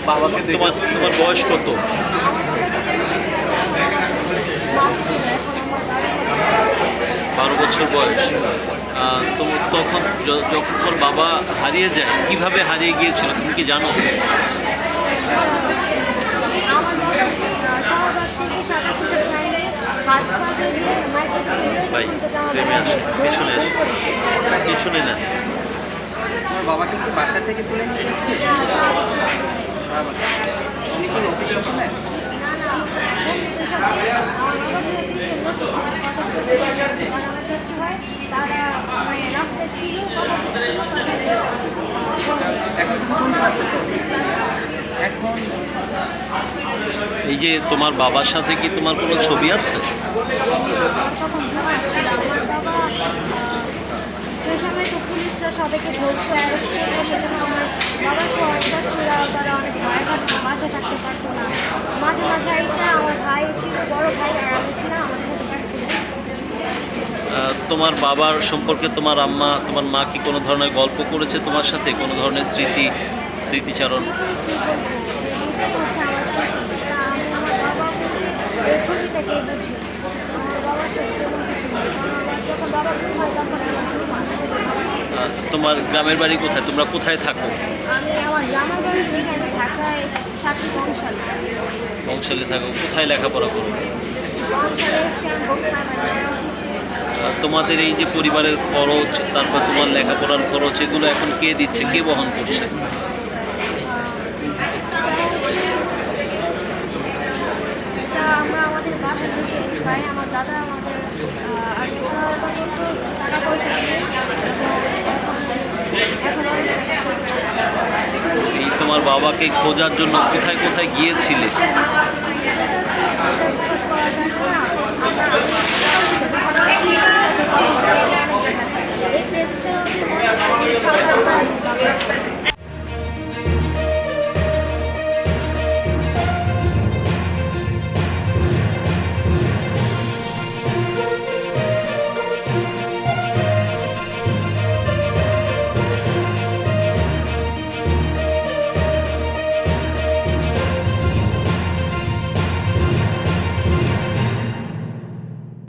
বাবাকে তোমার তোমার বয়স কত? 12 বছর বয়স। তো তখন যখন তোমার বাবা হারিয়ে যায়, কিভাবে হারিয়ে গিয়েছিল তুমি কি জানো? ভাই প্রেমে আসে, পিছনে আসে, পিছনে নেন। আমার বাবাকে কি বাসা থেকে তুলে নিয়ে এসেছে? উনি কি অফিসে ছিলেন? এখন কোন ক্লাসে পড়ে? এখন এই যে তোমার বাবার সাথে কি তোমার কোনো ছবি আছে? সেই সময় তো পুলিশরা সবাইকে ধরতো, অ্যারেস্ট করতো, সেজন্য আমার বাবার সহায়তা ছিল। তারা অনেক ভয় থাকতো, বাসায় থাকতে পারতো না। মাঝে মাঝে এসে আমার ভাই ছিল, বড় ভাই আর আমি ছিলাম, আমার সাথে থাকতো। তোমার বাবার সম্পর্কে তোমার আম্মা, তোমার মা কি কোনো ধরনের গল্প করেছে তোমার সাথে, কোনো ধরনের স্মৃতিচারণ? ছবিটাকে বুঝি আমার বাবার সাথে তেমন কিছু নেই, কারণ আমার যখন বাবা ঘুম হয় তখন আমার ঘুম আসে। তোমার গ্রামের বাড়ি কোথায়, তোমরা কোথায় থাকো? আমি আমার গ্রামের বাড়ি এখানে ঢাকায় থাকি, বংশালে। বংশালে থাকো, কোথায় লেখাপড়া করো? তোমাদের এই যে পরিবারের খরচ, তারপর তোমার লেখাপড়ার খরচ, এগুলো এখন কে দিচ্ছে, কে বহন করছে? আমরা আমাদের বাসা থেকে ভাই, আমার দাদা আমাদের আগে সহায়তা করতো টাকা পয়সা দিয়ে। এখন এই তোমার বাবাকে খোঁজার জন্য কোথায় কোথায় গিয়েছিলে? এই প্রেসিডেন্ট